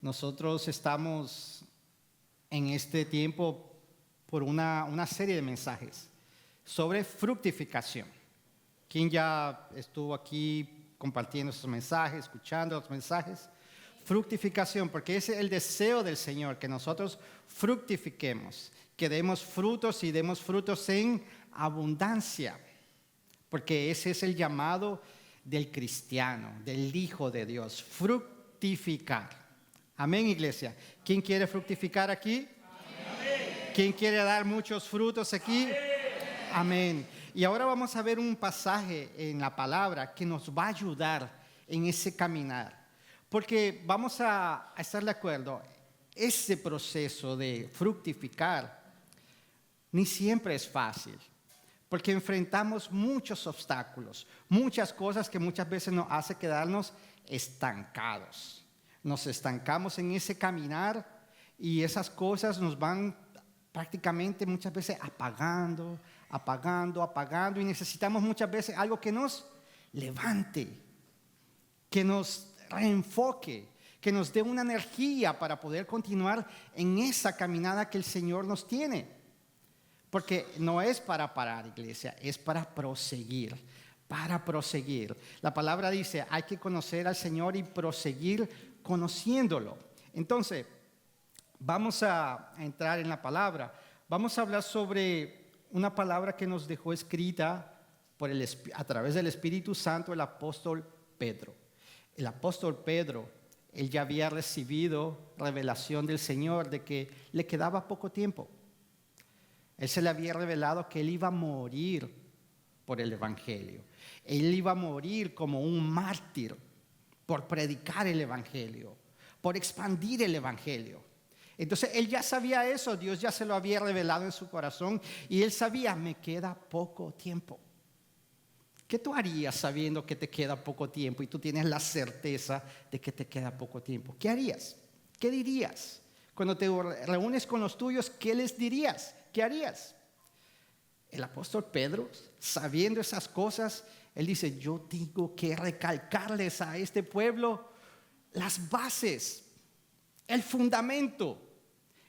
Nosotros estamos en este tiempo por una serie de mensajes sobre fructificación. ¿Quién ya estuvo aquí compartiendo esos mensajes, escuchando los mensajes? Fructificación, porque ese es el deseo del Señor, que nosotros fructifiquemos, que demos frutos y demos frutos en abundancia, porque ese es el llamado del cristiano, del Hijo de Dios, fructificar. Amén, iglesia. ¿Quién quiere fructificar aquí? Amén. ¿Quién quiere dar muchos frutos aquí? Amén. Amén. Y ahora vamos a ver un pasaje en la palabra que nos va a ayudar en ese caminar. Porque vamos a estar de acuerdo, ese proceso de fructificar ni siempre es fácil. Porque enfrentamos muchos obstáculos, muchas cosas que muchas veces nos hace quedarnos estancados. Nos estancamos en ese caminar y esas cosas nos van prácticamente muchas veces apagando y necesitamos muchas veces algo que nos levante, que nos reenfoque, que nos dé una energía para poder continuar en esa caminada que el Señor nos tiene. Porque no es para parar, iglesia, es para proseguir. Para proseguir. La palabra dice, hay que conocer al Señor y proseguir conociéndolo. Entonces, vamos a entrar en la palabra. Vamos a hablar sobre una palabra que nos dejó escrita a través del Espíritu Santo el apóstol Pedro. El apóstol Pedro, él ya había recibido revelación del Señor de que le quedaba poco tiempo. Él se le había revelado que él iba a morir por el Evangelio. Él iba a morir como un mártir por predicar el Evangelio, por expandir el Evangelio. Entonces él ya sabía eso, Dios ya se lo había revelado en su corazón y él sabía, me queda poco tiempo. ¿Qué tú harías sabiendo que te queda poco tiempo y tú tienes la certeza de que te queda poco tiempo? ¿Qué harías? ¿Qué dirías? Cuando te reúnes con los tuyos, ¿qué les dirías? ¿Qué harías? El apóstol Pedro, sabiendo esas cosas, él dice, yo tengo que recalcarles a este pueblo las bases, el fundamento.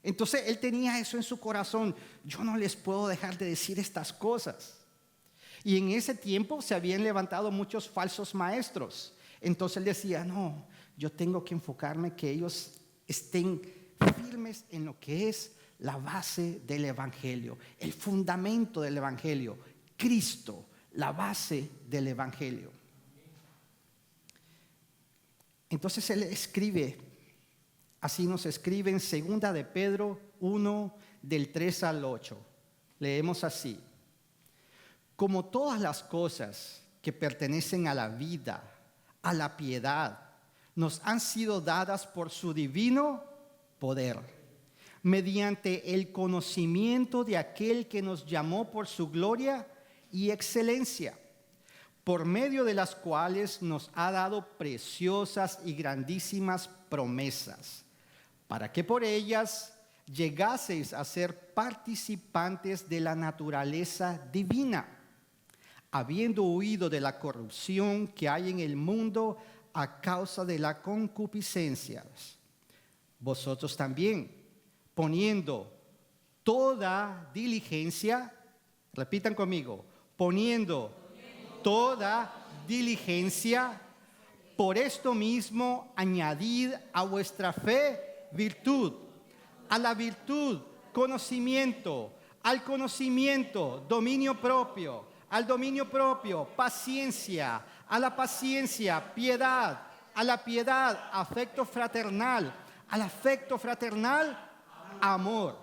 Entonces él tenía eso en su corazón. Yo no les puedo dejar de decir estas cosas. Y en ese tiempo se habían levantado muchos falsos maestros. Entonces él decía, no, yo tengo que enfocarme que ellos estén firmes en lo que es la base del Evangelio, el fundamento del Evangelio, Cristo, la base del Evangelio. Entonces él escribe, así nos escribe en 2 de Pedro 1, del 3 al 8. Leemos así: como todas las cosas que pertenecen a la vida, a la piedad, nos han sido dadas por su divino poder, mediante el conocimiento de aquel que nos llamó por su gloria y excelencia, por medio de las cuales nos ha dado preciosas y grandísimas promesas, para que por ellas llegaseis a ser participantes de la naturaleza divina, habiendo huido de la corrupción que hay en el mundo a causa de la concupiscencia. Vosotros también, poniendo toda diligencia, repitan conmigo, poniendo toda diligencia, por esto mismo añadid a vuestra fe virtud, a la virtud conocimiento, al conocimiento dominio propio, al dominio propio paciencia, a la paciencia piedad, a la piedad afecto fraternal, al afecto fraternal amor.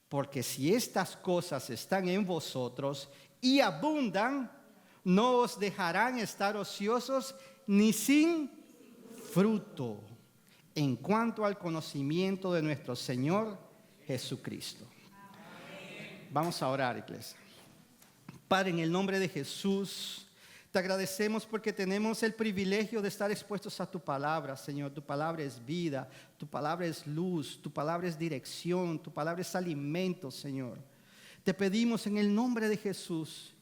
Porque si estas cosas están en vosotros y abundan, no os dejarán estar ociosos ni sin fruto en cuanto al conocimiento de nuestro Señor Jesucristo. Vamos a orar, iglesia. Padre, en el nombre de Jesús, te agradecemos porque tenemos el privilegio de estar expuestos a tu palabra, Señor. Tu palabra es vida, tu palabra es luz, tu palabra es dirección, tu palabra es alimento, Señor. Te pedimos en el nombre de Jesús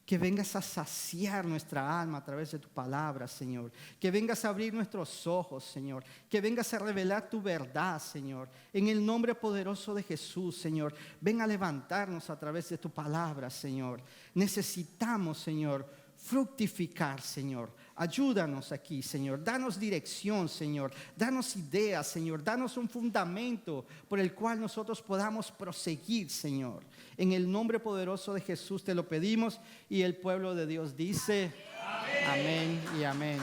Que vengas a saciar nuestra alma a través de tu palabra, Señor. Que vengas a abrir nuestros ojos, Señor. Que vengas a revelar tu verdad, Señor. En el nombre poderoso de Jesús, Señor. Ven a levantarnos a través de tu palabra, Señor. Necesitamos, Señor, fructificar, Señor. Ayúdanos aquí, Señor. Danos dirección, Señor. Danos ideas, Señor. Danos un fundamento por el cual nosotros podamos proseguir, Señor. En el nombre poderoso de Jesús te lo pedimos y el pueblo de Dios dice amén, amén y amén.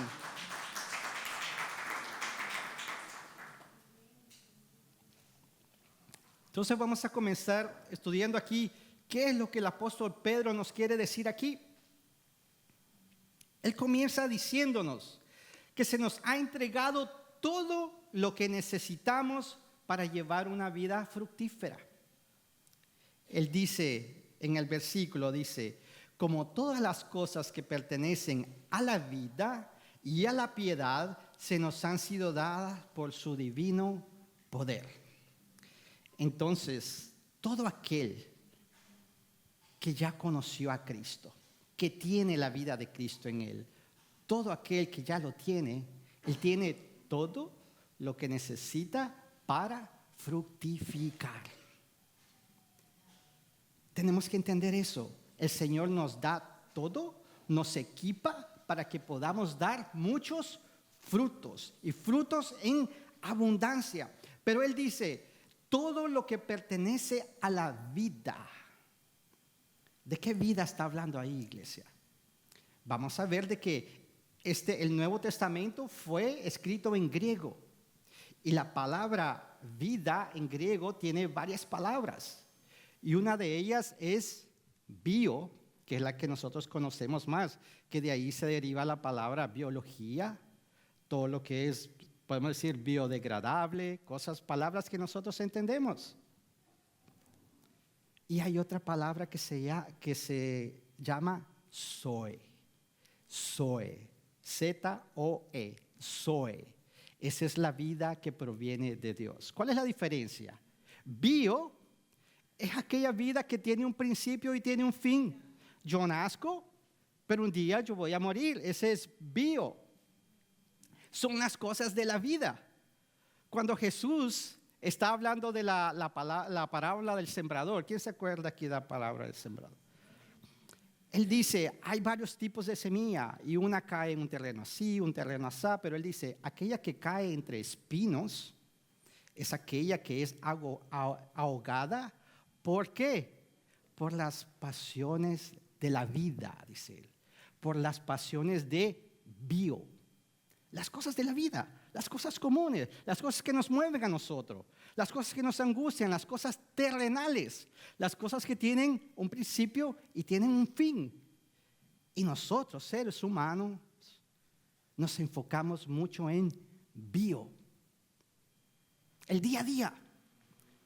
Entonces vamos a comenzar estudiando aquí qué es lo que el apóstol Pedro nos quiere decir aquí. Él comienza diciéndonos que se nos ha entregado todo lo que necesitamos para llevar una vida fructífera. Él dice en el versículo, dice, como todas las cosas que pertenecen a la vida y a la piedad se nos han sido dadas por su divino poder. Entonces, todo aquel que ya conoció a Cristo, que tiene la vida de Cristo en él, todo aquel que ya lo tiene, él tiene todo lo que necesita para fructificar. Tenemos que entender eso. El Señor nos da todo, nos equipa para que podamos dar muchos frutos y frutos en abundancia. Pero Él dice, todo lo que pertenece a la vida. ¿De qué vida está hablando ahí, iglesia? Vamos a ver de que el Nuevo Testamento fue escrito en griego. Y la palabra vida en griego tiene varias palabras. Y una de ellas es bio, que es la que nosotros conocemos más, que de ahí se deriva la palabra biología, todo lo que es, podemos decir, biodegradable, palabras que nosotros entendemos. Y hay otra palabra que se llama zoe. Zoe. Z-O-E. Zoe. Esa es la vida que proviene de Dios. ¿Cuál es la diferencia? Bio es aquella vida que tiene un principio y tiene un fin. Yo nazco, pero un día yo voy a morir. Ese es bio. Son las cosas de la vida. Cuando Jesús está hablando de la parábola del sembrador. ¿Quién se acuerda aquí de la palabra del sembrador? Él dice, hay varios tipos de semilla y una cae en un terreno así, un terreno así, pero él dice, aquella que cae entre espinos es aquella que es ahogada. ¿Por qué? Por las pasiones de la vida, dice él. Por las pasiones de bio. Las cosas de la vida, las cosas comunes, las cosas que nos mueven a nosotros, las cosas que nos angustian, las cosas terrenales, las cosas que tienen un principio y tienen un fin. Y nosotros, seres humanos, nos enfocamos mucho en bio. El día a día,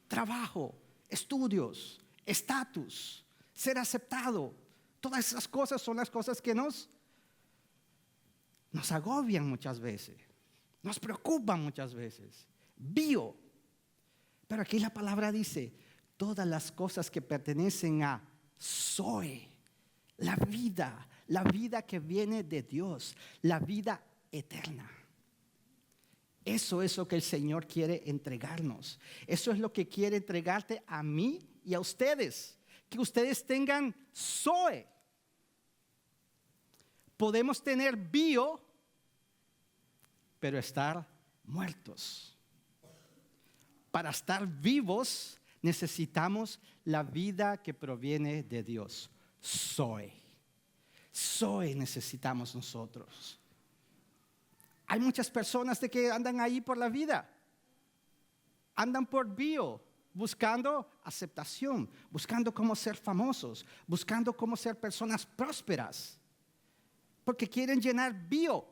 trabajo, estudios, estatus, ser aceptado. Todas esas cosas son las cosas que nos agobian muchas veces, nos preocupan muchas veces. Bio. Pero aquí la palabra dice, todas las cosas que pertenecen a Zoe, la vida que viene de Dios, la vida eterna. Eso es lo que el Señor quiere entregarnos. Eso es lo que quiere entregarte a mí y a ustedes. Que ustedes tengan Zoe. Podemos tener bio, pero estar muertos. Para estar vivos necesitamos la vida que proviene de Dios. Zoe necesitamos nosotros. Hay muchas personas de que andan ahí por la vida. Andan por bio, buscando aceptación, buscando cómo ser famosos, buscando cómo ser personas prósperas. Porque quieren llenar bio.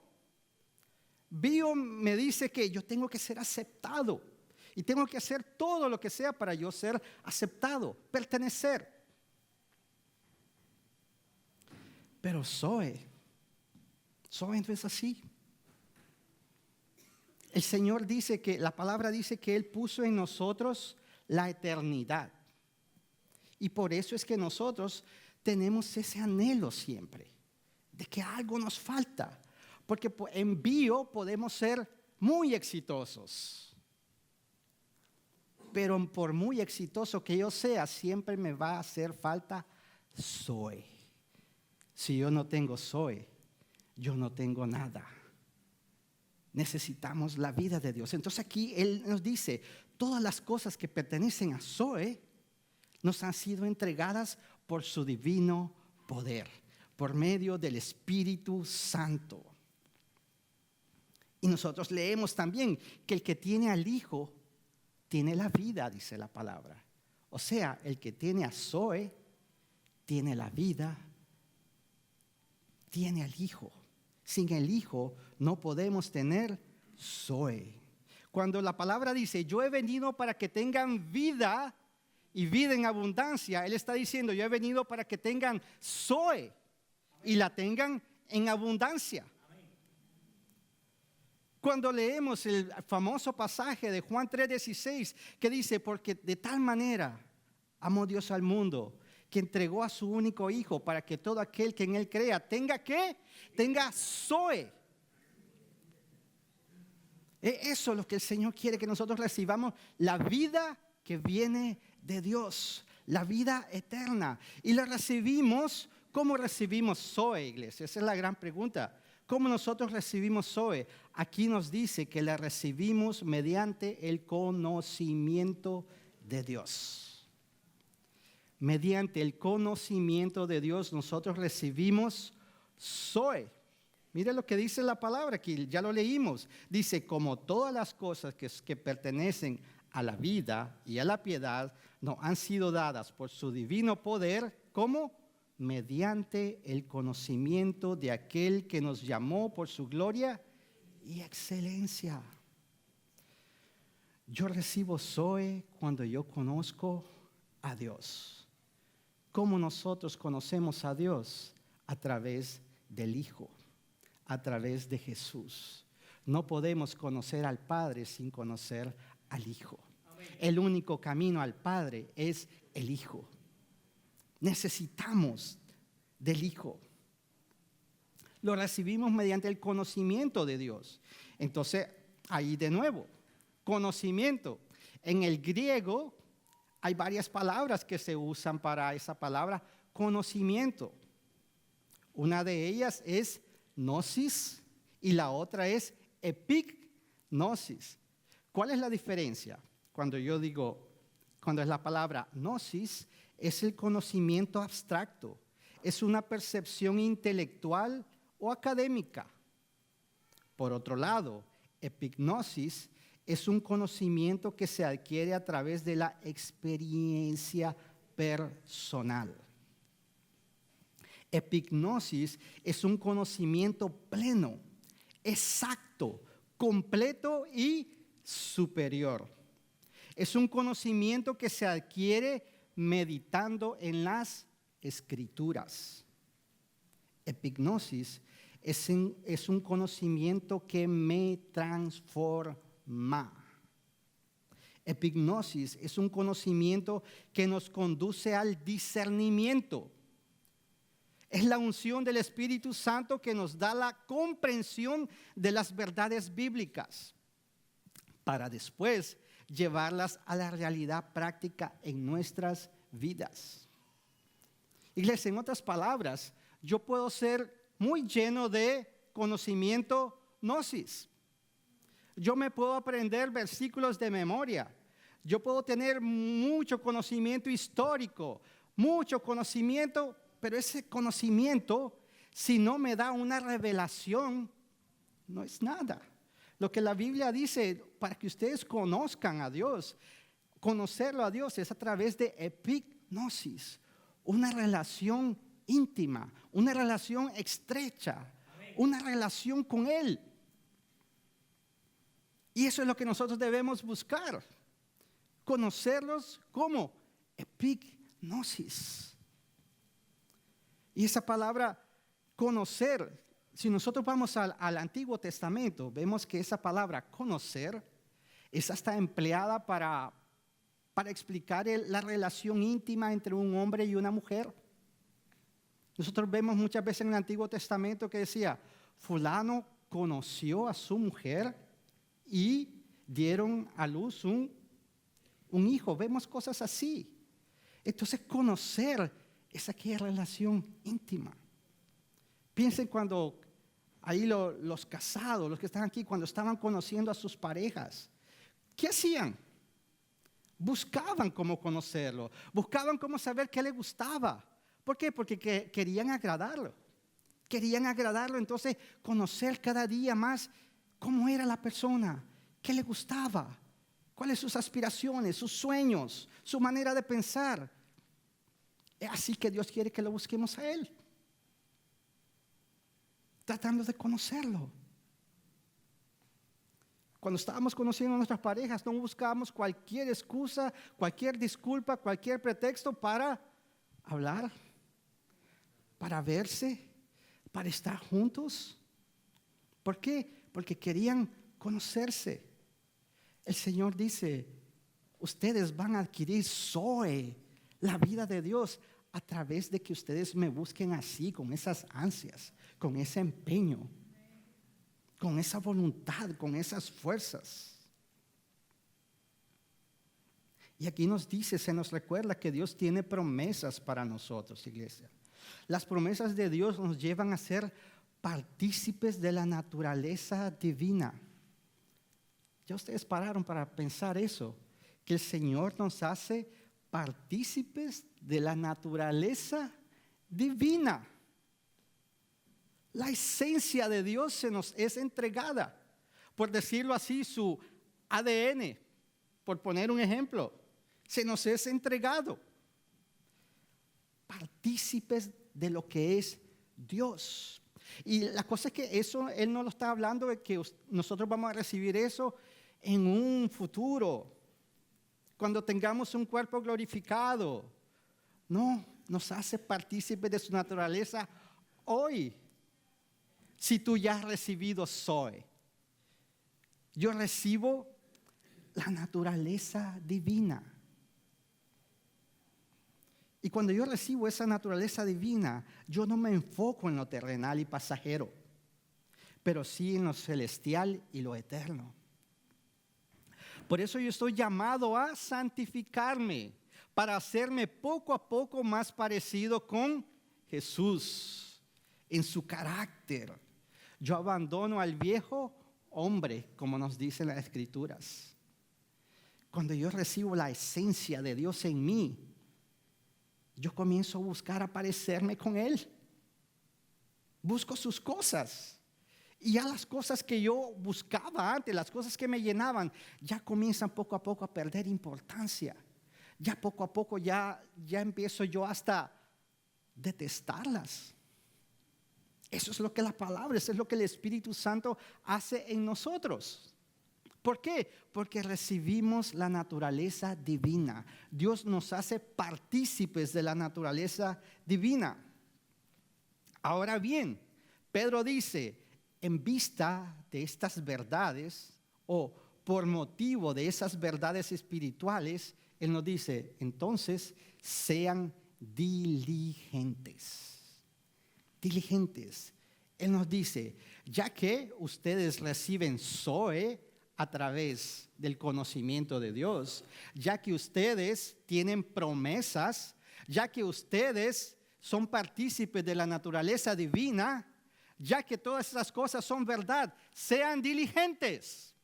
Bio me dice que yo tengo que ser aceptado. Y tengo que hacer todo lo que sea para yo ser aceptado, pertenecer. Pero Zoe no es así. El Señor dice que, la palabra dice que Él puso en nosotros la eternidad. Y por eso es que nosotros tenemos ese anhelo siempre de que algo nos falta. Porque en bio podemos ser muy exitosos. Pero por muy exitoso que yo sea, siempre me va a hacer falta Zoe. Si yo no tengo Zoe, yo no tengo nada. Necesitamos la vida de Dios. Entonces aquí Él nos dice, todas las cosas que pertenecen a Zoe nos han sido entregadas por su divino poder, por medio del Espíritu Santo. Y nosotros leemos también que el que tiene al Hijo tiene la vida, dice la palabra. O sea, el que tiene a Zoe tiene la vida, tiene al Hijo. Sin el Hijo no podemos tener Zoe. Cuando la palabra dice, yo he venido para que tengan vida y vida en abundancia, Él está diciendo, yo he venido para que tengan Zoe y la tengan en abundancia. Cuando leemos el famoso pasaje de Juan 3:16 que dice, porque de tal manera amó Dios al mundo que entregó a su único Hijo para que todo aquel que en Él crea tenga ¿qué? Tenga Zoe. Eso es lo que el Señor quiere, que nosotros recibamos la vida que viene de Dios, la vida eterna. Y la recibimos, ¿cómo recibimos Zoe, iglesia? Esa es la gran pregunta. ¿Cómo nosotros recibimos Zoe? Aquí nos dice que la recibimos mediante el conocimiento de Dios. Mediante el conocimiento de Dios nosotros recibimos Zoe. Mire lo que dice la palabra aquí, ya lo leímos. Dice, como todas las cosas que pertenecen a la vida y a la piedad nos han sido dadas por su divino poder, ¿cómo? Mediante el conocimiento de aquel que nos llamó por su gloria y excelencia. Yo recibo Zoe cuando yo conozco a Dios. ¿Cómo nosotros conocemos a Dios? A través del Hijo, a través de Jesús. No podemos conocer al Padre sin conocer al Hijo. Amén. El único camino al Padre es el Hijo. Necesitamos del Hijo. Lo recibimos mediante el conocimiento de Dios. Entonces, ahí de nuevo, conocimiento. En el griego hay varias palabras que se usan para esa palabra conocimiento. Una de ellas es gnosis y la otra es epignosis. ¿Cuál es la diferencia? Cuando es la palabra gnosis, es el conocimiento abstracto, es una percepción intelectual o académica. Por otro lado, epignosis es un conocimiento que se adquiere a través de la experiencia personal. Epignosis es un conocimiento pleno, exacto, completo y superior. Es un conocimiento que se adquiere meditando en las Escrituras. Epignosis es un conocimiento que me transforma. Epignosis es un conocimiento que nos conduce al discernimiento. Es la unción del Espíritu Santo que nos da la comprensión de las verdades bíblicas para después llevarlas a la realidad práctica en nuestras vidas. Iglesia, en otras palabras, yo puedo ser muy lleno de conocimiento gnosis. Yo me puedo aprender versículos de memoria. Yo puedo tener mucho conocimiento histórico, mucho conocimiento, pero ese conocimiento, si no me da una revelación, no es nada. Lo que la Biblia dice, para que ustedes conozcan a Dios, conocerlo a Dios es a través de epignosis, una relación íntima, una relación estrecha, una relación con Él. Y eso es lo que nosotros debemos buscar, conocerlos como epignosis. Y esa palabra conocer, si nosotros vamos al Antiguo Testamento, vemos que esa palabra conocer es hasta empleada para explicar la relación íntima entre un hombre y una mujer. Nosotros vemos muchas veces en el Antiguo Testamento que decía, fulano conoció a su mujer y dieron a luz un hijo. Vemos cosas así. Entonces conocer es aquella relación íntima. Piensen cuando ahí los casados, los que están aquí, cuando estaban conociendo a sus parejas, ¿qué hacían? Buscaban cómo conocerlo, buscaban cómo saber qué le gustaba. ¿Por qué? Porque querían agradarlo. Querían agradarlo, entonces conocer cada día más cómo era la persona, qué le gustaba, cuáles sus aspiraciones, sus sueños, su manera de pensar. Es así que Dios quiere que lo busquemos a Él, tratando de conocerlo. Cuando estábamos conociendo a nuestras parejas, no buscábamos cualquier excusa, cualquier disculpa, cualquier pretexto para hablar, para verse, para estar juntos. ¿Por qué? Porque querían conocerse. El Señor dice, ustedes van a adquirir Zoe, la vida de Dios, a través de que ustedes me busquen así, con esas ansias, con ese empeño, con esa voluntad, con esas fuerzas. Y aquí nos dice, se nos recuerda que Dios tiene promesas para nosotros, iglesia. Las promesas de Dios nos llevan a ser partícipes de la naturaleza divina. Ya ustedes pararon para pensar eso, que el Señor nos hace partícipes de la naturaleza divina. La esencia de Dios se nos es entregada, por decirlo así, su ADN, por poner un ejemplo, se nos es entregado. Partícipes de lo que es Dios. Y la cosa es que eso, Él no lo está hablando de que nosotros vamos a recibir eso en un futuro, cuando tengamos un cuerpo glorificado. No, nos hace partícipes de su naturaleza hoy. Si tú ya has recibido Zoe, yo recibo la naturaleza divina. Y cuando yo recibo esa naturaleza divina, yo no me enfoco en lo terrenal y pasajero, pero sí en lo celestial y lo eterno. Por eso yo estoy llamado a santificarme, para hacerme poco a poco más parecido con Jesús, en su carácter. Yo abandono al viejo hombre, como nos dicen las Escrituras. Cuando yo recibo la esencia de Dios en mí, yo comienzo a buscar aparecerme con Él. Busco sus cosas. Y ya las cosas que yo buscaba antes, las cosas que me llenaban, ya comienzan poco a poco a perder importancia. Ya poco a poco ya empiezo yo hasta detestarlas. Eso es lo que la palabra, eso es lo que el Espíritu Santo hace en nosotros. ¿Por qué? Porque recibimos la naturaleza divina. Dios nos hace partícipes de la naturaleza divina. Ahora bien, Pedro dice, en vista de estas verdades o por motivo de esas verdades espirituales, él nos dice, entonces sean diligentes. Diligentes. Él nos dice, ya que ustedes reciben Zoe a través del conocimiento de Dios, ya que ustedes tienen promesas, ya que ustedes son partícipes de la naturaleza divina, ya que todas esas cosas son verdad, sean diligentes.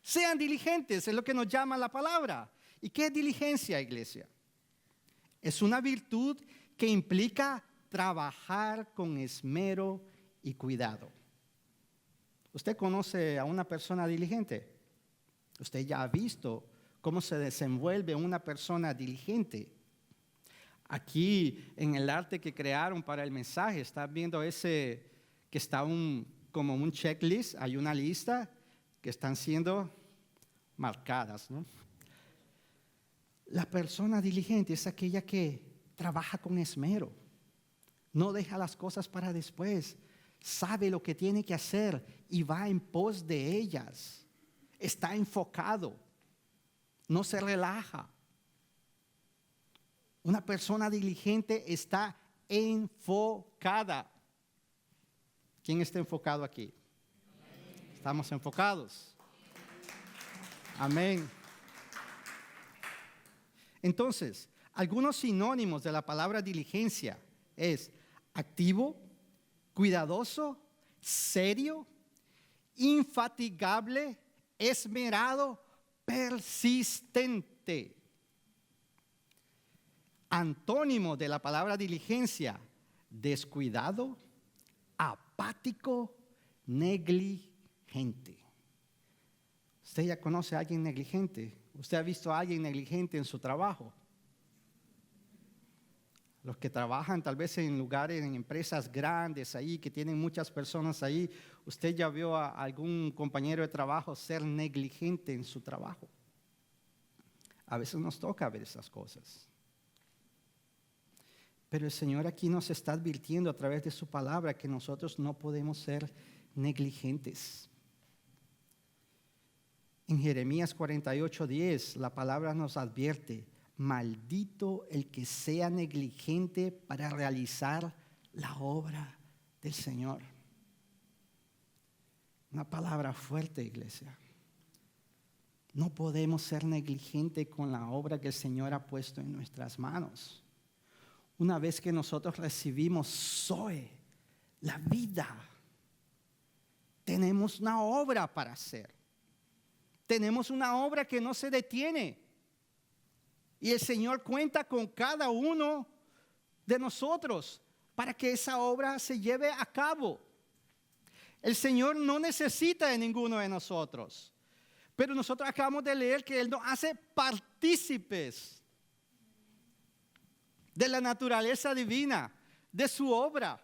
Sean diligentes, es lo que nos llama la palabra. ¿Y qué es diligencia, iglesia? Es una virtud que implica trabajar con esmero y cuidado. ¿Usted conoce a una persona diligente? Usted ya ha visto cómo se desenvuelve una persona diligente. Aquí en el arte que crearon para el mensaje, está viendo ese que está como un checklist, hay una lista que están siendo marcadas, ¿no? La persona diligente es aquella que trabaja con esmero, no deja las cosas para después, sabe lo que tiene que hacer y va en pos de ellas, está enfocado, no se relaja. Una persona diligente está enfocada. ¿Quién está enfocado aquí? Estamos enfocados. Amén. Entonces, algunos sinónimos de la palabra diligencia es activo, cuidadoso, serio, infatigable, esmerado, persistente. Antónimo de la palabra diligencia, descuidado, apático, negligente. ¿Usted ya conoce a alguien negligente? ¿Usted ha visto a alguien negligente en su trabajo? Los que trabajan tal vez en lugares, en empresas grandes ahí, que tienen muchas personas ahí, ¿usted ya vio a algún compañero de trabajo ser negligente en su trabajo? A veces nos toca ver esas cosas. Pero el Señor aquí nos está advirtiendo a través de su palabra que nosotros no podemos ser negligentes. En Jeremías 48:10, la palabra nos advierte: maldito el que sea negligente para realizar la obra del Señor. Una palabra fuerte, iglesia. No podemos ser negligentes con la obra que el Señor ha puesto en nuestras manos. Una vez que nosotros recibimos Zoe, la vida, tenemos una obra para hacer. Tenemos una obra que no se detiene. Y el Señor cuenta con cada uno de nosotros para que esa obra se lleve a cabo. El Señor no necesita de ninguno de nosotros. Pero nosotros acabamos de leer que Él nos hace partícipes de la naturaleza divina, de su obra.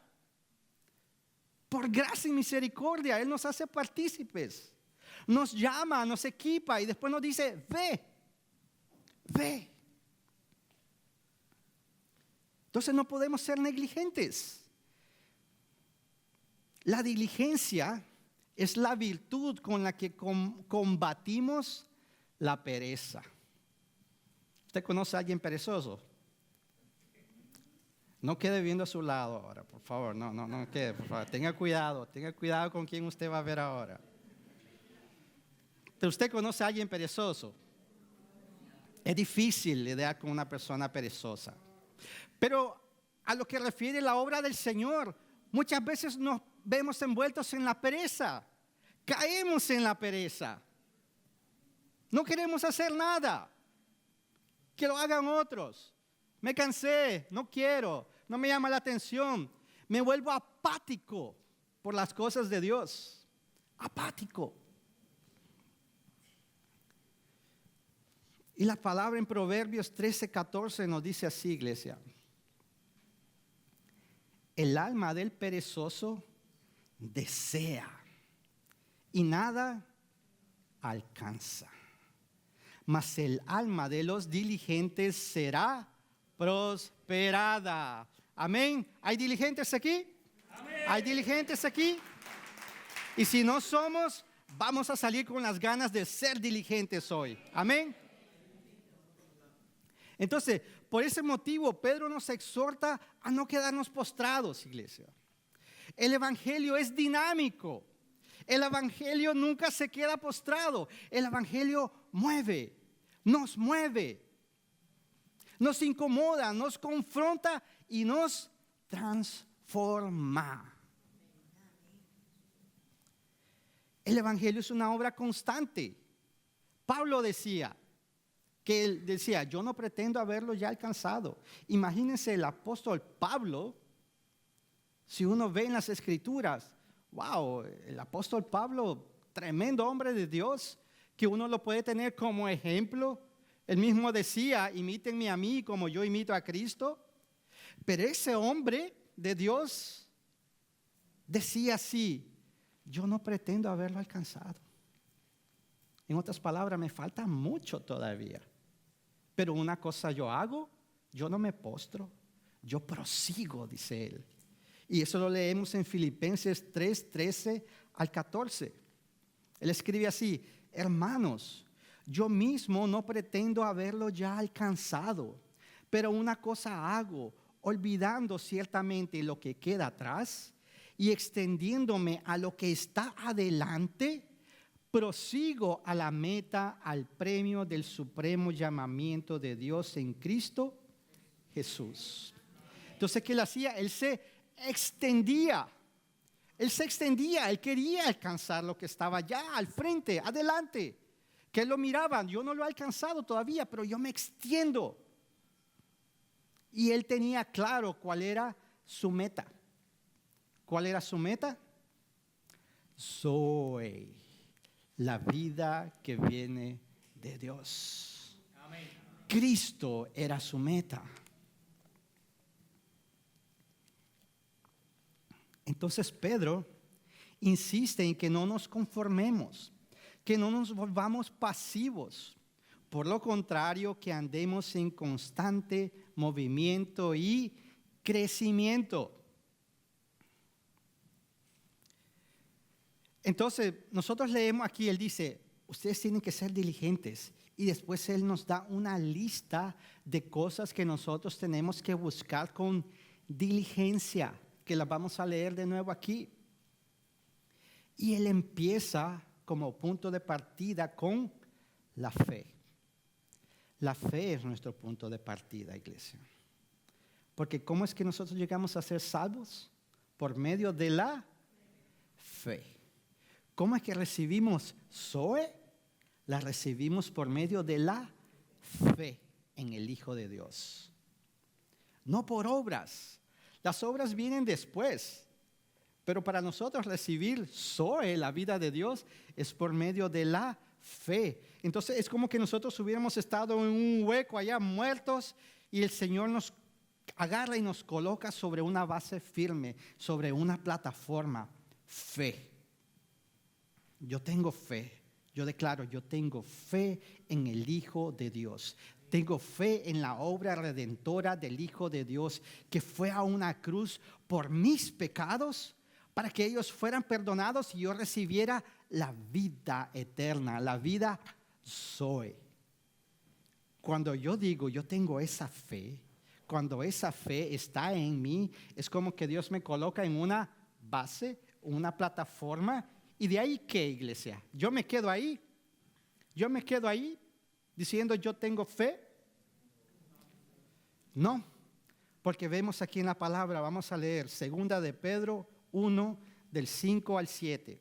Por gracia y misericordia, Él nos hace partícipes. Nos llama, nos equipa y después nos dice: ve, ve. Entonces no podemos ser negligentes. La diligencia es la virtud con la que combatimos la pereza. ¿Usted conoce a alguien perezoso? No quede viendo a su lado ahora, por favor. No quede, por favor. Tenga cuidado con quién usted va a ver ahora. ¿Usted conoce a alguien perezoso? Es difícil lidiar con una persona perezosa. Pero a lo que refiere la obra del Señor, muchas veces nos vemos envueltos en la pereza. Caemos en la pereza. No queremos hacer nada. Que lo hagan otros. Me cansé, no quiero, no me llama la atención. Me vuelvo apático por las cosas de Dios. Apático. Y la palabra en Proverbios 13:14 nos dice así, iglesia: el alma del perezoso desea y nada alcanza, mas el alma de los diligentes será prosperada. Amén. ¿Hay diligentes aquí? Amén. ¿Hay diligentes aquí? Y si no somos, vamos a salir con las ganas de ser diligentes hoy. Amén. Entonces, por ese motivo, Pedro nos exhorta a no quedarnos postrados, iglesia. El evangelio es dinámico. El evangelio nunca se queda postrado. El evangelio mueve, nos incomoda, nos confronta y nos transforma. El evangelio es una obra constante. Pablo decía, yo no pretendo haberlo ya alcanzado. Imagínense el apóstol Pablo, si uno ve en las escrituras, wow, el apóstol Pablo, tremendo hombre de Dios, que uno lo puede tener como ejemplo. Él mismo decía: imítenme a mí como yo imito a Cristo. Pero ese hombre de Dios decía así: yo no pretendo haberlo alcanzado. En otras palabras, me falta mucho todavía. Pero una cosa yo hago, yo no me postro, yo prosigo, dice él. Y eso lo leemos en Filipenses 3:13-14. Él escribe así: hermanos, yo mismo no pretendo haberlo ya alcanzado, pero una cosa hago, olvidando ciertamente lo que queda atrás y extendiéndome a lo que está adelante, prosigo a la meta, al premio del supremo llamamiento de Dios en Cristo Jesús. Entonces, ¿qué él hacía? Él se extendía. Él quería alcanzar lo que estaba ya al frente, adelante. Que él lo miraban, yo no lo he alcanzado todavía, pero yo me extiendo. Y él tenía claro cuál era su meta. ¿Cuál era su meta? Zoe, la vida que viene de Dios. Amén. Cristo era su meta. Entonces Pedro insiste en que no nos conformemos, que no nos volvamos pasivos. Por lo contrario, que andemos en constante movimiento y crecimiento. Entonces, nosotros leemos aquí, él dice, ustedes tienen que ser diligentes. Y después él nos da una lista de cosas que nosotros tenemos que buscar con diligencia, que las vamos a leer de nuevo aquí. Y él empieza como punto de partida con la fe. La fe es nuestro punto de partida, iglesia. Porque ¿cómo es que nosotros llegamos a ser salvos? Por medio de la fe. ¿Cómo es que recibimos Zoe? La recibimos por medio de la fe en el Hijo de Dios. No por obras. Las obras vienen después. Pero para nosotros recibir Zoe, la vida de Dios, es por medio de la fe. Entonces es como que nosotros hubiéramos estado en un hueco allá muertos y el Señor nos agarra y nos coloca sobre una base firme, sobre una plataforma. Fe. Yo tengo fe. Yo declaro, yo tengo fe en el Hijo de Dios. Tengo fe en la obra redentora del Hijo de Dios que fue a una cruz por mis pecados para que ellos fueran perdonados y yo recibiera la vida eterna, la vida Zoe. Cuando yo digo yo tengo esa fe, cuando esa fe está en mí, es como que Dios me coloca en una base, una plataforma. ¿Y de ahí qué, iglesia? ¿Yo me quedo ahí? ¿Yo me quedo ahí diciendo yo tengo fe? No, porque vemos aquí en la palabra, vamos a leer 2 de Pedro 1, del 5 al 7.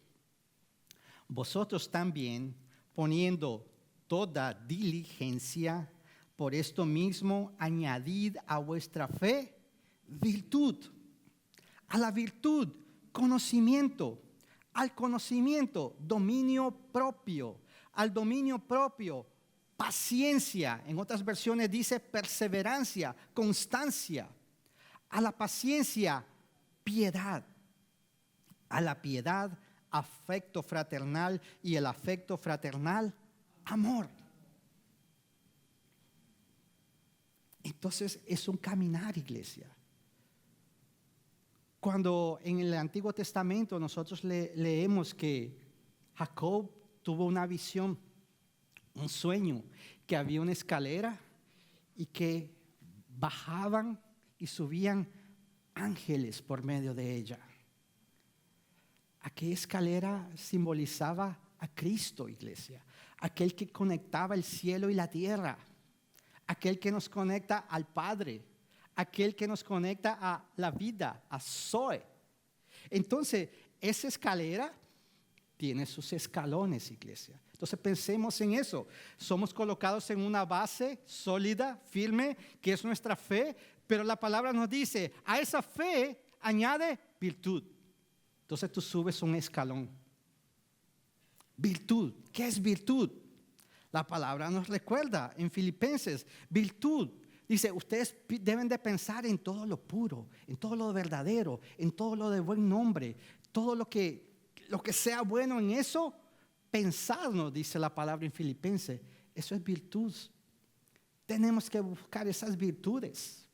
Vosotros también, poniendo toda diligencia, por esto mismo añadid a vuestra fe virtud, a la virtud conocimiento, al conocimiento dominio propio, al dominio propio paciencia, en otras versiones dice perseverancia, constancia, a la paciencia piedad, a la piedad afecto fraternal y el afecto fraternal amor. Entonces es un caminar, iglesia. Cuando en el Antiguo Testamento nosotros leemos que Jacob tuvo una visión, un sueño, que había una escalera y que bajaban y subían ángeles por medio de ella. Aquella escalera simbolizaba a Cristo, iglesia, aquel que conectaba el cielo y la tierra, aquel que nos conecta al Padre, aquel que nos conecta a la vida, a Zoe. Entonces, esa escalera tiene sus escalones, iglesia. Entonces pensemos en eso. Somos colocados en una base sólida, firme, que es nuestra fe, pero la palabra nos dice, a esa fe añade virtud. Entonces tú subes un escalón. Virtud. ¿Qué es virtud? La palabra nos recuerda en Filipenses, virtud. Dice, ustedes deben de pensar en todo lo puro, en todo lo verdadero, en todo lo de buen nombre, todo lo que sea bueno en eso, pensarnos, dice la palabra en Filipenses. Eso es virtud. Tenemos que buscar esas virtudes.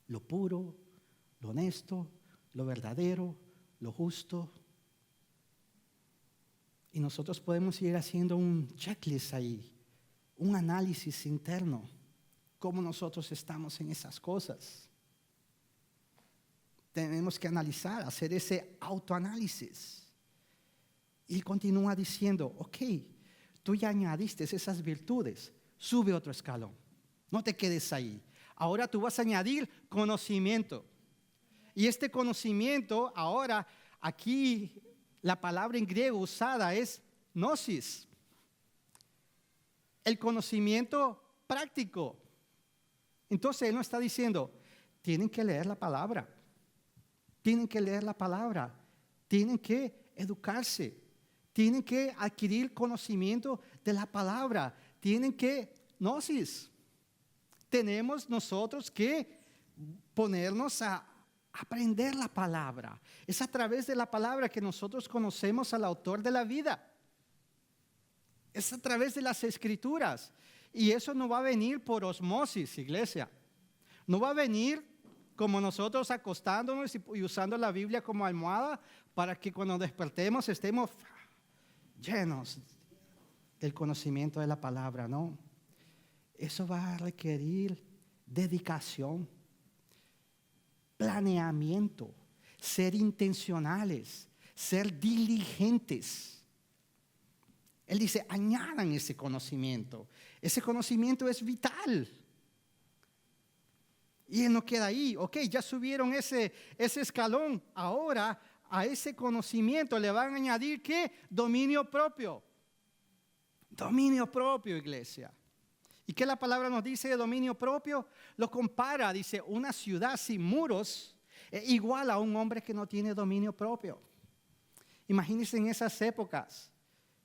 Lo puro, lo honesto, lo verdadero, lo justo. Y nosotros podemos ir haciendo un checklist ahí, un análisis interno, cómo nosotros estamos en esas cosas. tenemos que analizar, hacer ese autoanálisis. Y él continúa diciendo, ok, tú ya añadiste esas virtudes, sube otro escalón. No te quedes ahí. Ahora tú vas a añadir conocimiento. Y este conocimiento, ahora, aquí la palabra en griego usada es gnosis. El conocimiento práctico. Entonces él no está diciendo, tienen que leer la palabra. Tienen que leer la palabra. Tienen que educarse. Tienen que adquirir conocimiento de la palabra. Tienen que gnosis. Tenemos nosotros que ponernos a aprender la palabra. Es a través de la palabra que nosotros conocemos al autor de la vida. Es a través de las escrituras. Y eso no va a venir por osmosis, iglesia. No va a venir como nosotros acostándonos y usando la Biblia como almohada para que cuando despertemos estemos llenos del conocimiento de la palabra, no. Eso va a requerir dedicación, planeamiento, ser intencionales, ser diligentes. Él dice, añadan ese conocimiento. Ese conocimiento es vital. Y él no queda ahí. Ok, ya subieron ese escalón. Ahora a ese conocimiento le van a añadir ¿qué? Dominio propio. Dominio propio, iglesia. ¿Y qué la palabra nos dice de dominio propio? Lo compara, dice, una ciudad sin muros es igual a un hombre que no tiene dominio propio. Imagínense en esas épocas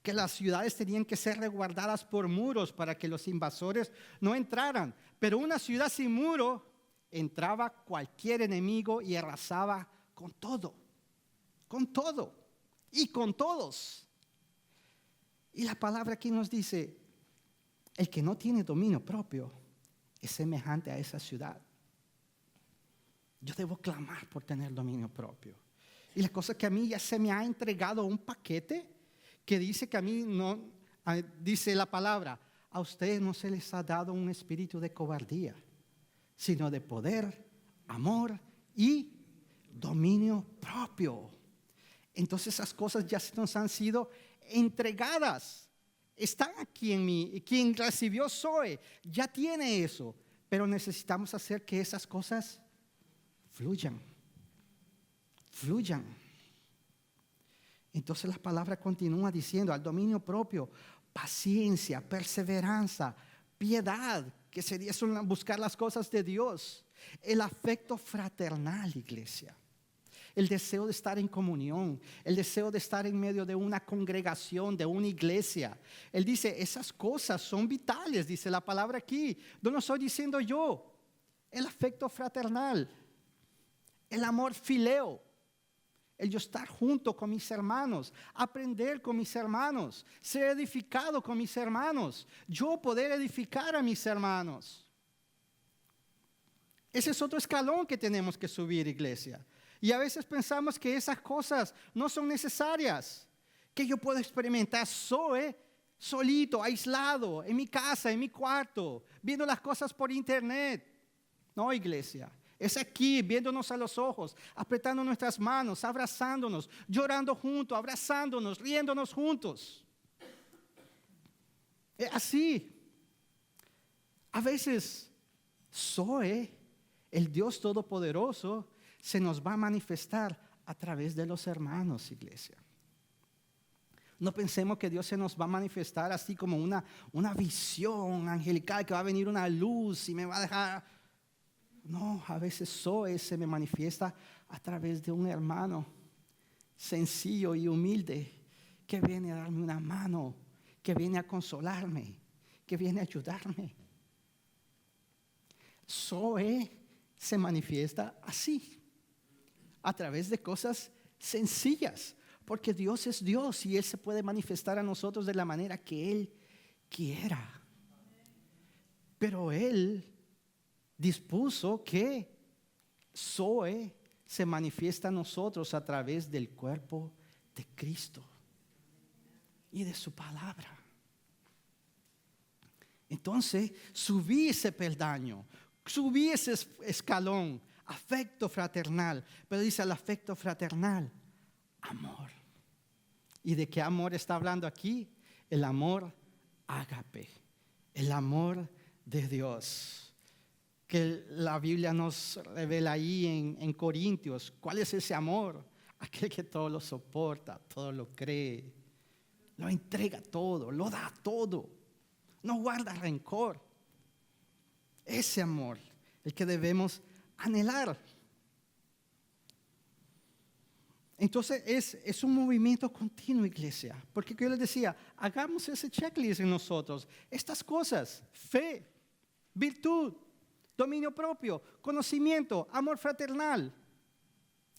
que las ciudades tenían que ser resguardadas por muros para que los invasores no entraran. Pero una ciudad sin muro entraba cualquier enemigo y arrasaba con todo y con todos. Y la palabra aquí nos dice, el que no tiene dominio propio es semejante a esa ciudad. Yo debo clamar por tener dominio propio. Y la cosa es que a mí ya se me ha entregado un paquete que dice que a mí no, dice la palabra, a ustedes no se les ha dado un espíritu de cobardía, sino de poder, amor y dominio propio. Entonces esas cosas ya nos han sido entregadas. Están aquí en mí. Quien recibió Zoe ya tiene eso. Pero necesitamos hacer que esas cosas fluyan. Entonces la palabra continúa diciendo al dominio propio, paciencia, perseverancia, piedad, que sería buscar las cosas de Dios, el afecto fraternal, iglesia. El deseo de estar en comunión, el deseo de estar en medio de una congregación, de una iglesia. Él dice, esas cosas son vitales, dice la palabra aquí. No lo estoy diciendo yo. El afecto fraternal, el amor fileo, el yo estar junto con mis hermanos, aprender con mis hermanos, ser edificado con mis hermanos, yo poder edificar a mis hermanos. Ese es otro escalón que tenemos que subir, iglesia. Y a veces pensamos que esas cosas no son necesarias, que yo puedo experimentar solito, aislado, en mi casa, en mi cuarto, viendo las cosas por internet. No, iglesia, es aquí, viéndonos a los ojos, apretando nuestras manos, abrazándonos, llorando juntos, abrazándonos, riéndonos juntos. Es así. A veces, el Dios Todopoderoso, se nos va a manifestar a través de los hermanos, iglesia. No pensemos que Dios se nos va a manifestar así como una visión angelical, que va a venir una luz y me va a dejar. No, a veces se me manifiesta a través de un hermano sencillo y humilde que viene a darme una mano, que viene a consolarme, que viene a ayudarme. Se manifiesta así, a través de cosas sencillas, porque Dios es Dios y Él se puede manifestar a nosotros de la manera que Él quiera. Pero Él dispuso que se manifiesta a nosotros a través del cuerpo de Cristo y de su palabra. Entonces subí ese peldaño, subí ese escalón afecto fraternal. Pero dice el afecto fraternal, amor. ¿Y de qué amor está hablando aquí? El amor ágape, el amor de Dios. Que la Biblia nos revela ahí en Corintios. ¿Cuál es ese amor? Aquel que todo lo soporta, todo lo cree, lo entrega todo, lo da todo, no guarda rencor. Ese amor, el que debemos anhelar. Entonces es un movimiento continuo, iglesia. Porque yo les decía, hagamos ese checklist en nosotros. Estas cosas, fe, virtud, dominio propio, conocimiento, amor fraternal,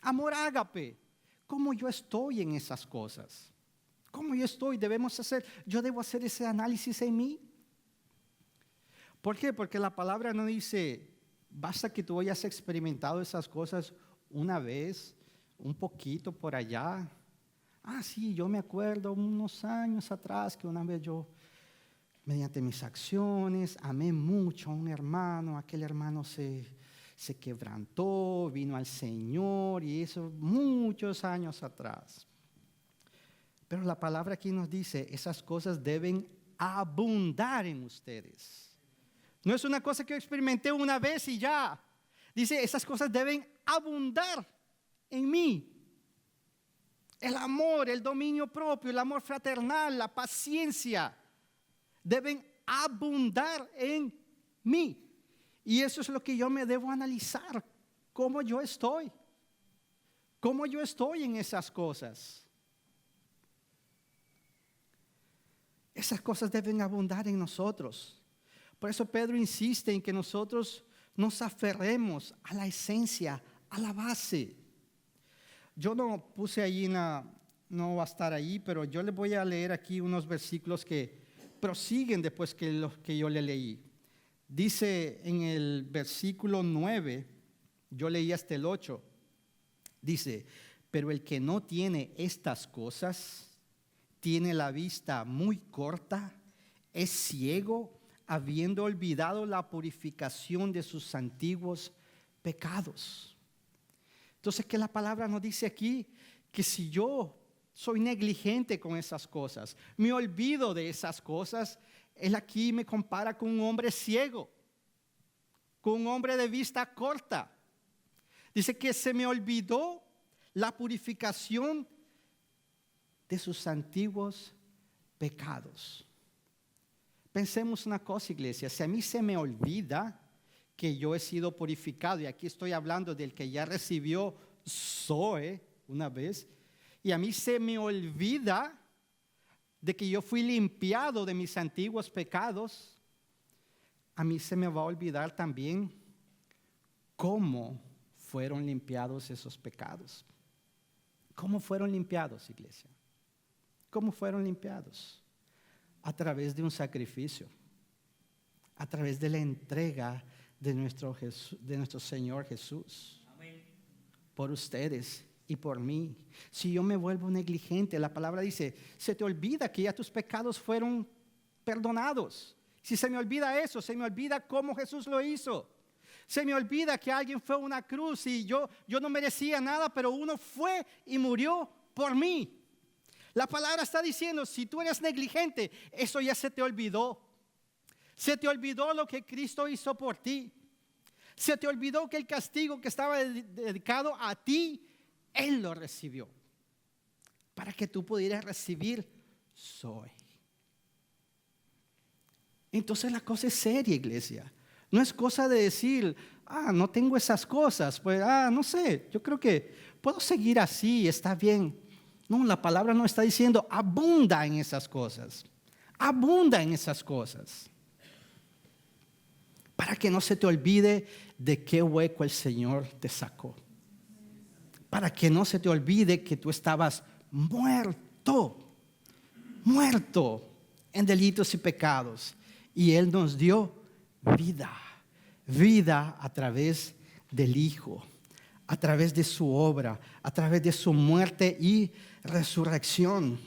amor ágape. ¿Cómo yo estoy en esas cosas? ¿Cómo yo estoy? Yo debo hacer ese análisis en mí. ¿Por qué? Porque la palabra no dice, basta que tú hayas experimentado esas cosas una vez, un poquito por allá. Sí, yo me acuerdo unos años atrás que una vez yo, mediante mis acciones, amé mucho a un hermano. Aquel hermano se quebrantó, vino al Señor, y eso muchos años atrás. Pero la palabra aquí nos dice, esas cosas deben abundar en ustedes. No es una cosa que yo experimenté una vez y ya. Dice, esas cosas deben abundar en mí. El amor, el dominio propio, el amor fraternal, la paciencia, deben abundar en mí. Y eso es lo que yo me debo analizar. ¿Cómo yo estoy? ¿Cómo yo estoy en esas cosas? Esas cosas deben abundar en nosotros. Por eso Pedro insiste en que nosotros nos aferremos a la esencia, a la base. Yo no puse ahí, no va a estar ahí, pero yo les voy a leer aquí unos versículos que prosiguen después que los que yo le leí. Dice en el versículo 9, yo leí hasta el 8, dice, pero el que no tiene estas cosas, tiene la vista muy corta, es ciego, habiendo olvidado la purificación de sus antiguos pecados. Entonces, ¿qué la palabra nos dice aquí? Que si yo soy negligente con esas cosas, me olvido de esas cosas, él aquí me compara con un hombre ciego, con un hombre de vista corta. Dice que se me olvidó la purificación de sus antiguos pecados. Pensemos una cosa, iglesia, si a mí se me olvida que yo he sido purificado, y aquí estoy hablando del que ya recibió Zoe una vez, y a mí se me olvida de que yo fui limpiado de mis antiguos pecados, a mí se me va a olvidar también cómo fueron limpiados esos pecados. ¿Cómo fueron limpiados, iglesia? ¿Cómo fueron limpiados? A través de un sacrificio, a través de la entrega de nuestro Señor Jesús. Amén. Por ustedes y por mí. Si yo me vuelvo negligente, la palabra dice, se te olvida que ya tus pecados fueron perdonados. Si se me olvida eso, se me olvida cómo Jesús lo hizo. Se me olvida que alguien fue a una cruz y yo no merecía nada, pero uno fue y murió por mí. La palabra está diciendo, si tú eres negligente, eso ya se te olvidó. Se te olvidó lo que Cristo hizo por ti. Se te olvidó que el castigo que estaba dedicado a ti, Él lo recibió. Para que tú pudieras recibir Zoe. Entonces la cosa es seria, iglesia. No es cosa de decir, no tengo esas cosas. Pues, no sé, yo creo que puedo seguir así, está bien. No, la palabra no está diciendo, abunda en esas cosas. Abunda en esas cosas. Para que no se te olvide de qué hueco el Señor te sacó. Para que no se te olvide que tú estabas muerto en delitos y pecados. Y Él nos dio vida a través del Hijo, a través de su obra, a través de su muerte y resurrección.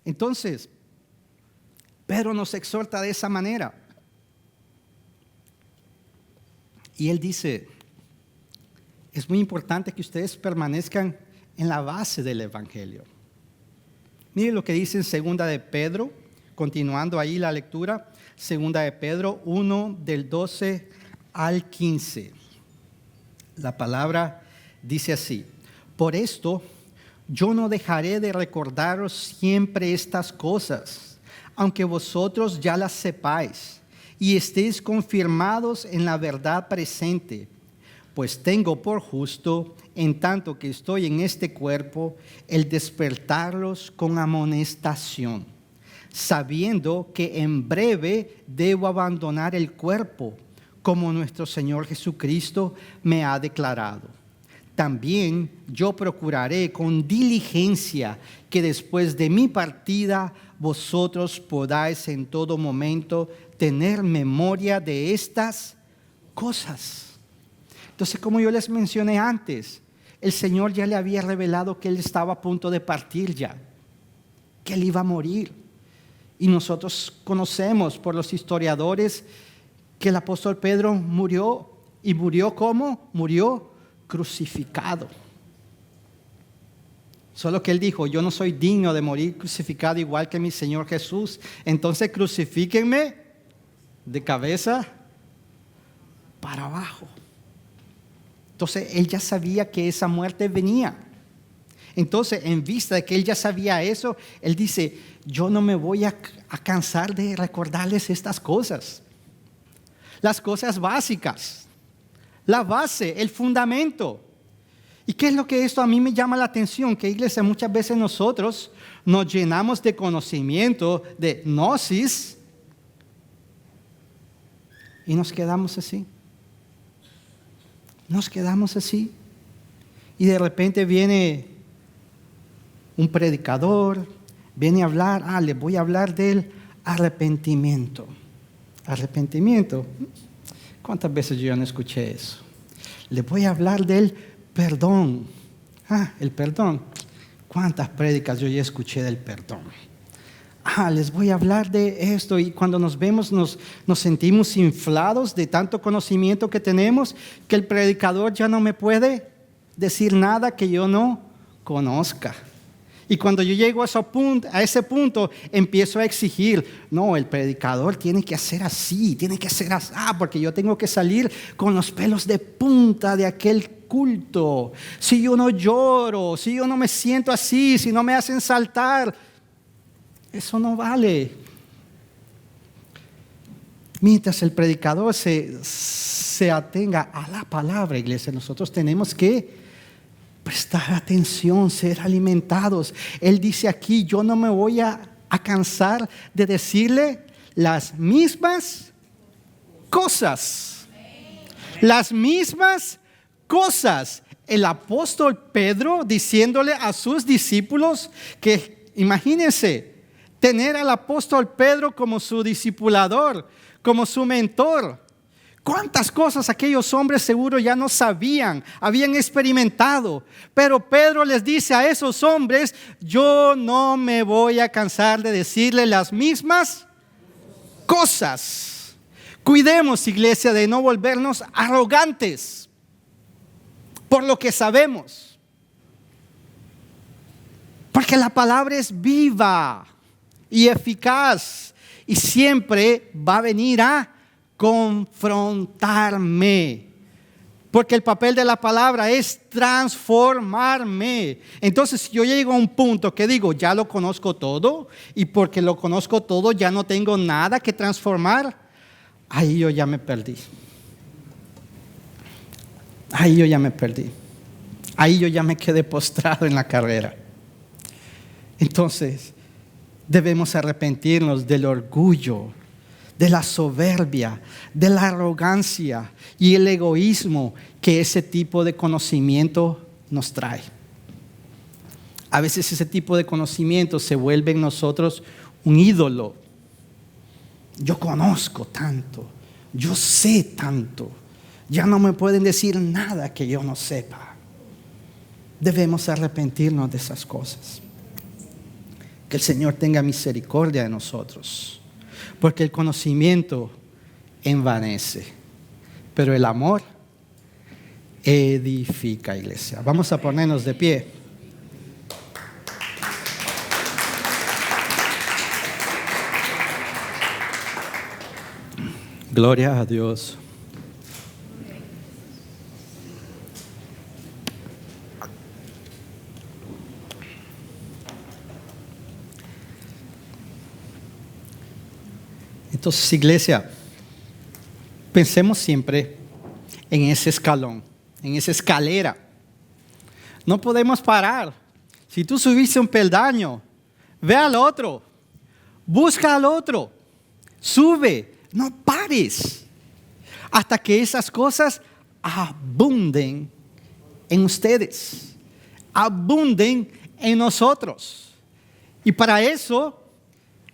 Entonces, Pedro nos exhorta de esa manera. Y él dice es muy importante que ustedes permanezcan en la base del Evangelio. Miren lo que dice en Segunda de Pedro, continuando ahí la lectura, Segunda de Pedro 1, del 12 al 15. La palabra dice así: por esto yo no dejaré de recordaros siempre estas cosas, aunque vosotros ya las sepáis y estéis confirmados en la verdad presente. Pues tengo por justo, en tanto que estoy en este cuerpo, el despertarlos con amonestación, sabiendo que en breve debo abandonar el cuerpo, como nuestro Señor Jesucristo me ha declarado. También yo procuraré con diligencia que después de mi partida vosotros podáis en todo momento tener memoria de estas cosas. Entonces, como yo les mencioné antes, el Señor ya le había revelado que Él estaba a punto de partir ya, que Él iba a morir. Y nosotros conocemos por los historiadores que el apóstol Pedro murió. ¿Y murió cómo? Murió crucificado. Solo que Él dijo: yo no soy digno de morir crucificado igual que mi Señor Jesús. Entonces crucifíquenme de cabeza para abajo. Entonces Él ya sabía que esa muerte venía. Entonces, en vista de que Él ya sabía eso, Él dice: yo no me voy a cansar de recordarles estas cosas. Las cosas básicas, la base, el fundamento. ¿Y qué es lo que esto a mí me llama la atención? Que, iglesia, muchas veces nosotros nos llenamos de conocimiento, de gnosis, y nos quedamos así. Nos quedamos así. Y de repente viene un predicador, viene a hablar, les voy a hablar del arrepentimiento. Arrepentimiento. ¿Cuántas veces yo ya no escuché eso? Les voy a hablar del perdón. El perdón. ¿Cuántas prédicas yo ya escuché del perdón? Les voy a hablar de esto. Y cuando nos vemos nos sentimos inflados de tanto conocimiento que tenemos, que el predicador ya no me puede decir nada que yo no conozca. Y cuando yo llego a ese punto, empiezo a exigir: no, el predicador tiene que hacer así, tiene que hacer así, porque yo tengo que salir con los pelos de punta de aquel culto. Si yo no lloro, si yo no me siento así, si no me hacen saltar, eso no vale. Mientras el predicador se atenga a la palabra, iglesia, nosotros tenemos que prestar atención, ser alimentados. Él dice aquí: yo no me voy a cansar de decirle las mismas cosas. Las mismas cosas. El apóstol Pedro diciéndole a sus discípulos que, imagínense, tener al apóstol Pedro como su discipulador, como su mentor. ¿Cuántas cosas aquellos hombres seguro ya no sabían, habían experimentado? Pero Pedro les dice a esos hombres: yo no me voy a cansar de decirle las mismas cosas. Cuidemos, iglesia, de no volvernos arrogantes por lo que sabemos. Porque la palabra es viva y eficaz y siempre va a venir a confrontarme, porque el papel de la palabra es transformarme. Entonces, si yo llego a un punto que digo: ya lo conozco todo, y porque lo conozco todo ya no tengo nada que transformar, ahí yo ya me perdí. Ahí yo ya me perdí. Ahí yo ya me quedé postrado en la carrera. Entonces, debemos arrepentirnos del orgullo, de la soberbia, de la arrogancia y el egoísmo que ese tipo de conocimiento nos trae. A veces ese tipo de conocimiento se vuelve en nosotros un ídolo. Yo conozco tanto, yo sé tanto, ya no me pueden decir nada que yo no sepa. Debemos arrepentirnos de esas cosas. Que el Señor tenga misericordia de nosotros, porque el conocimiento envanece, pero el amor edifica, iglesia. Vamos a ponernos de pie. Gloria a Dios. Entonces, iglesia, pensemos siempre en ese escalón, en esa escalera. No podemos parar. Si tú subiste un peldaño, ve al otro, busca al otro, sube, no pares hasta que esas cosas abunden en ustedes, abunden en nosotros. Y para eso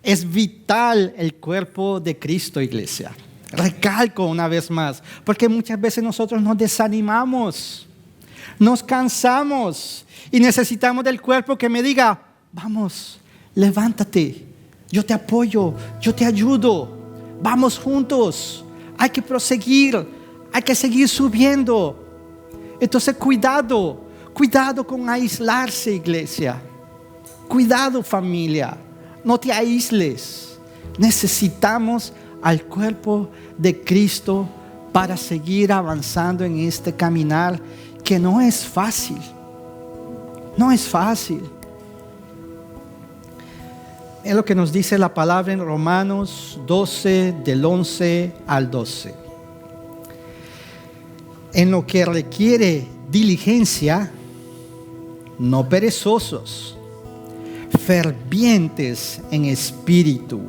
es vital el cuerpo de Cristo, iglesia. Recalco una vez más, porque muchas veces nosotros nos desanimamos, nos cansamos y necesitamos del cuerpo que me diga, vamos, levántate, yo te apoyo, yo te ayudo, vamos juntos, hay que proseguir, hay que seguir subiendo. Entonces cuidado con aislarse, iglesia, cuidado, familia, no te aísles. Necesitamos al cuerpo de Cristo para seguir avanzando en este caminar que no es fácil. No es fácil. Es lo que nos dice la palabra en Romanos 12, del 11 al 12. En lo que requiere diligencia, no perezosos, fervientes en espíritu,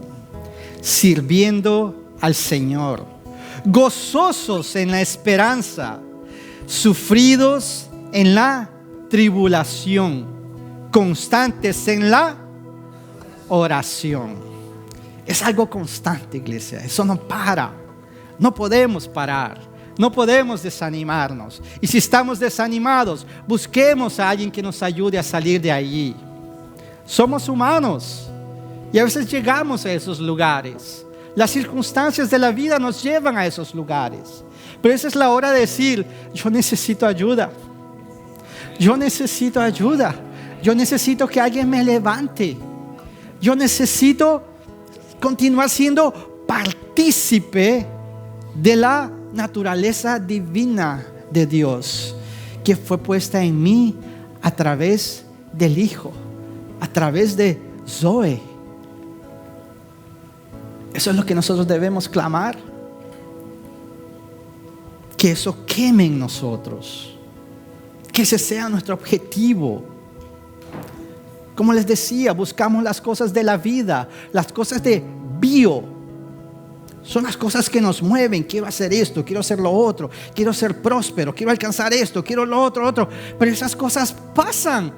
sirviendo al Señor, gozosos en la esperanza, sufridos en la tribulación, constantes en la oración. Es algo constante, iglesia. Eso no para. No podemos parar. No podemos desanimarnos. Y si estamos desanimados, busquemos a alguien que nos ayude a salir de allí. Somos humanos y a veces llegamos a esos lugares. Las circunstancias de la vida nos llevan a esos lugares. Pero esa es la hora de decir, yo necesito ayuda. Yo necesito ayuda. Yo necesito que alguien me levante. Yo necesito continuar siendo partícipe de la naturaleza divina de Dios que fue puesta en mí a través del Hijo, a través de Zoe. Eso es lo que nosotros debemos clamar. Que eso queme en nosotros. Que ese sea nuestro objetivo. Como les decía, buscamos las cosas de la vida, las cosas de bio. Son las cosas que nos mueven. Quiero hacer esto, quiero hacer lo otro, quiero ser próspero, quiero alcanzar esto, quiero lo otro. Pero esas cosas pasan.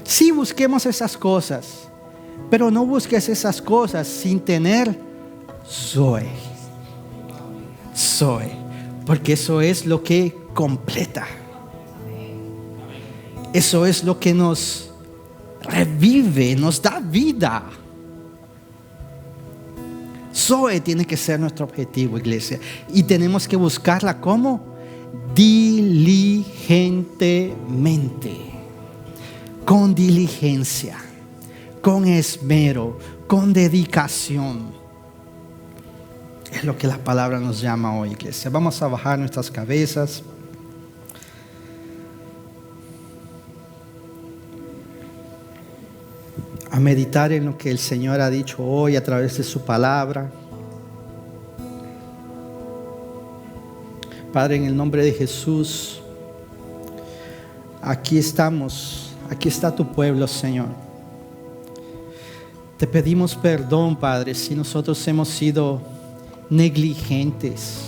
Sí, busquemos esas cosas, pero no busques esas cosas sin tener Zoe, porque eso es lo que completa. Eso es lo que nos revive, nos da vida. Zoe tiene que ser nuestro objetivo, iglesia. Y tenemos que buscarla como diligentemente. Con diligencia, con esmero, con dedicación. Es lo que la palabra nos llama hoy, iglesia. Vamos a bajar nuestras cabezas. A meditar en lo que el Señor ha dicho hoy a través de su palabra. Padre, en el nombre de Jesús, aquí estamos, aquí está tu pueblo, Señor. Te pedimos perdón, Padre, si nosotros hemos sido negligentes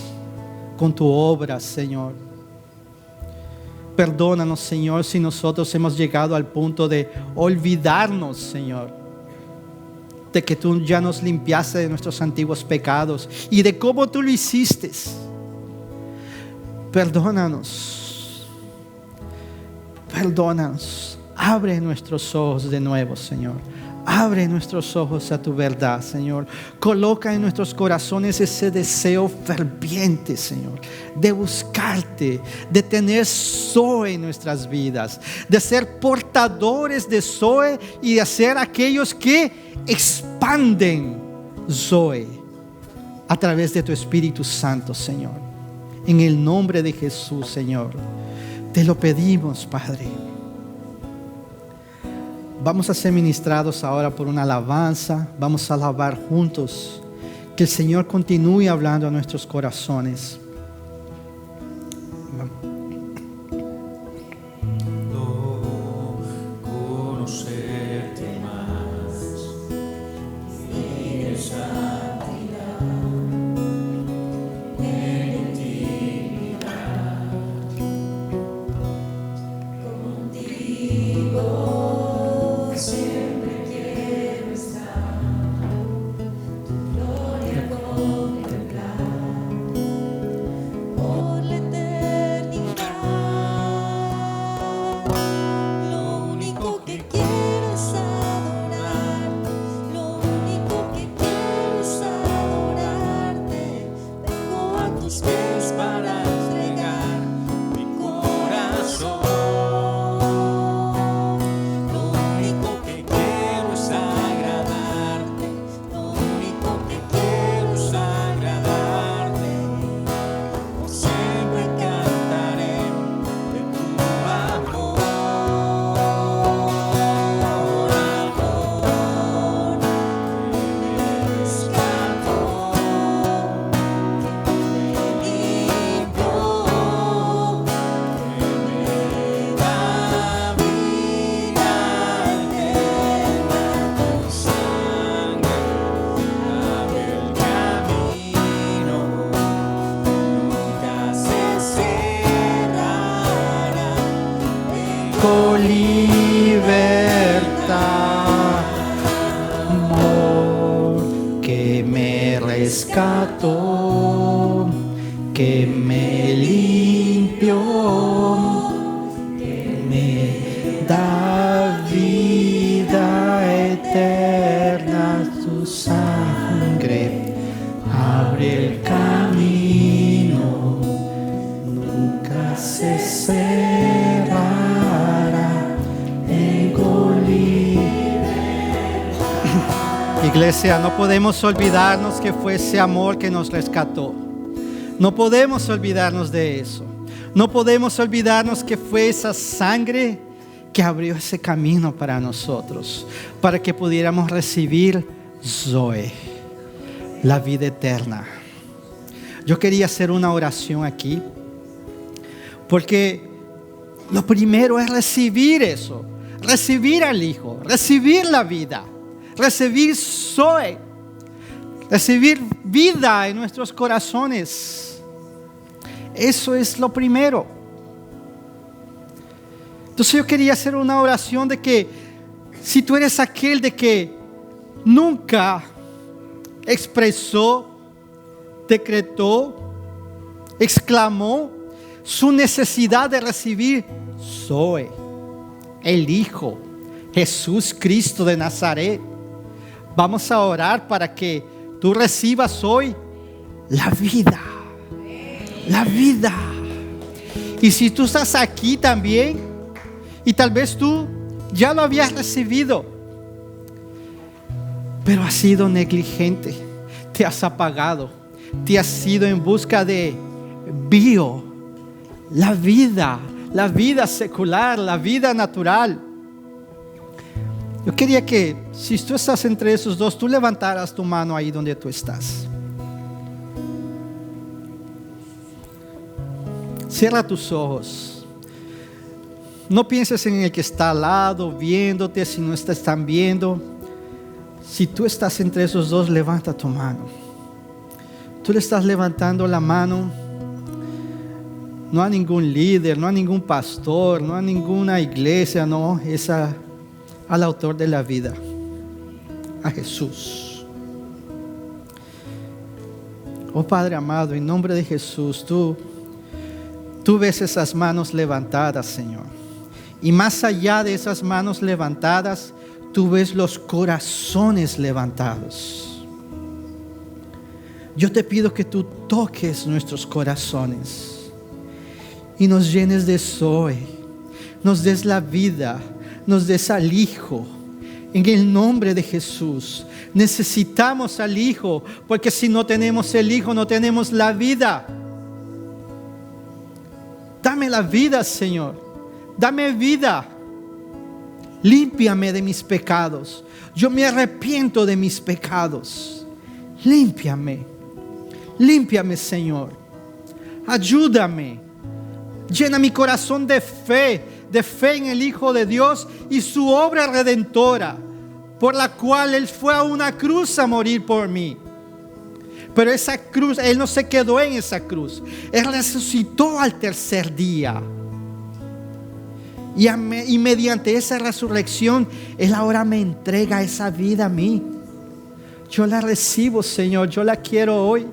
con tu obra, Señor. Perdónanos, Señor, si nosotros hemos llegado al punto de olvidarnos, Señor, de que tú ya nos limpiaste de nuestros antiguos pecados y de cómo tú lo hiciste. Perdónanos. Abre nuestros ojos de nuevo, Señor. Abre nuestros ojos a tu verdad, Señor. Coloca en nuestros corazones ese deseo ferviente, Señor, de buscarte, de tener Zoe en nuestras vidas, de ser portadores de Zoe y de ser aquellos que expanden Zoe a través de tu Espíritu Santo, Señor. En el nombre de Jesús, Señor, te lo pedimos, Padre. Vamos a ser ministrados ahora por una alabanza. Vamos a alabar juntos. Que el Señor continúe hablando a nuestros corazones. Conocerte más en santidad, en intimidad, contigo siempre quiero estar, tu gloria contemplar por la eternidad. Lo único que quiero es adorar, lo único que quiero es adorarte. Vengo a tus pies para entregar mi corazón. Lo único que quiero es agradarte, lo único que quiero es agradarte. Por siempre cantaré de tu amor, amor que me rescató, que me limpió, que me da vida eterna. Tu sangre abre el camino, nunca se cerrará. Con libertad, amor que me rescató, que me limpió, que me da vida eterna. Tu sangre abre el camino, nunca se cerrará. Iglesia, no podemos olvidarnos que fue ese amor que nos rescató. No podemos olvidarnos de eso. No podemos olvidarnos que fue esa sangre que abrió ese camino para nosotros, para que pudiéramos recibir Zoe, la vida eterna. Yo quería hacer una oración aquí, porque lo primero es recibir eso, recibir al Hijo, recibir la vida, recibir Zoe, recibir vida en nuestros corazones. Eso es lo primero. Entonces yo quería hacer una oración de que si tú eres aquel de que nunca expresó, decretó, exclamó su necesidad de recibir Zoe, el Hijo, Jesús Cristo de Nazaret, vamos a orar para que tú recibas hoy la vida. La vida. Y si tú estás aquí también y tal vez tú ya lo habías recibido, pero has sido negligente, te has apagado, te has ido en busca de la vida secular, la vida natural. Yo quería que si tú estás entre esos dos, tú levantaras tu mano ahí donde tú estás. Cierra tus ojos. No pienses en el que está al lado, viéndote, si no te están viendo. Si tú estás entre esos dos, levanta tu mano. Tú le estás levantando la mano, no a ningún líder, no a ningún pastor, no a ninguna iglesia, no, es al autor de la vida, a Jesús. Oh Padre amado, en nombre de Jesús, Tú ves esas manos levantadas, Señor. Y más allá de esas manos levantadas, tú ves los corazones levantados. Yo te pido que tú toques nuestros corazones y nos llenes de Zoe, nos des la vida, nos des al Hijo. En el nombre de Jesús, necesitamos al Hijo, porque si no tenemos el Hijo, no tenemos la vida. Dame la vida, Señor. Dame vida. Límpiame de mis pecados. Yo me arrepiento de mis pecados. Límpiame. Límpiame, Señor. Ayúdame. Llena mi corazón de fe en el Hijo de Dios y su obra redentora, por la cual Él fue a una cruz a morir por mí. Pero esa cruz, Él no se quedó en esa cruz. Él resucitó al tercer día. Y mediante esa resurrección, Él ahora me entrega esa vida a mí. Yo la recibo, Señor. Yo la quiero hoy.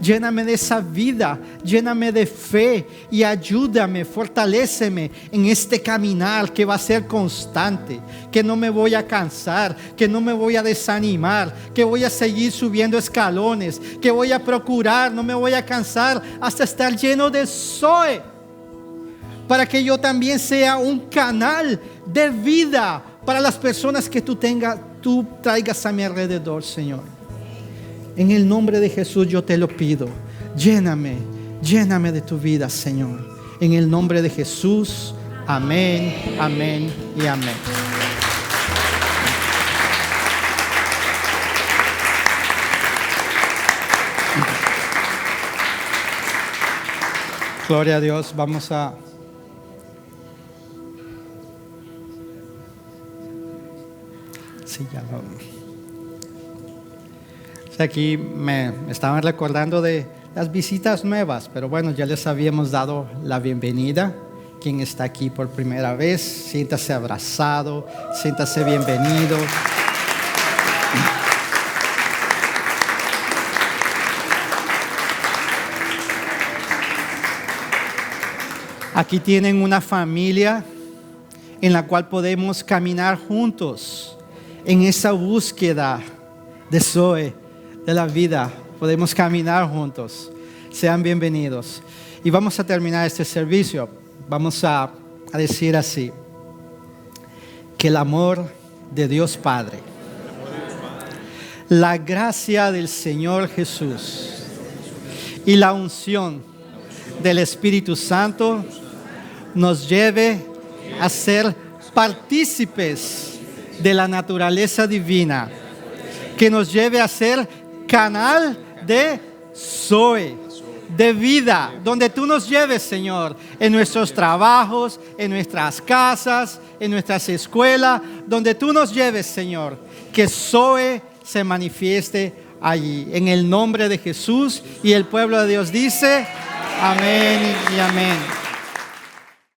Lléname de esa vida, lléname de fe y ayúdame, fortaléceme en este caminar que va a ser constante, que no me voy a cansar, que no me voy a desanimar, que voy a seguir subiendo escalones, que voy a procurar, no me voy a cansar hasta estar lleno de Zoe, para que yo también sea un canal de vida para las personas que tú traigas a mi alrededor, Señor. En el nombre de Jesús yo te lo pido. Lléname de tu vida, Señor. En el nombre de Jesús. Amén, amén y amén. Gloria a Dios. Vamos a... Sí, ya vamos. Aquí me estaban recordando de las visitas nuevas, pero bueno, ya les habíamos dado la bienvenida. Quien está aquí por primera vez, siéntase abrazado, siéntase bienvenido. Aquí tienen una familia en la cual podemos caminar juntos en esa búsqueda de Zoe, de la vida. Podemos caminar juntos. Sean bienvenidos. Y vamos a terminar este servicio. Vamos a decir así: que el amor de Dios Padre, la gracia del Señor Jesús y la unción del Espíritu Santo nos lleve a ser partícipes de la naturaleza divina, que nos lleve a ser canal de Zoe, de vida, donde tú nos lleves, Señor, en nuestros trabajos, en nuestras casas, en nuestras escuelas, donde tú nos lleves, Señor, que Zoe se manifieste allí, en el nombre de Jesús. Y el pueblo de Dios dice: amén y amén.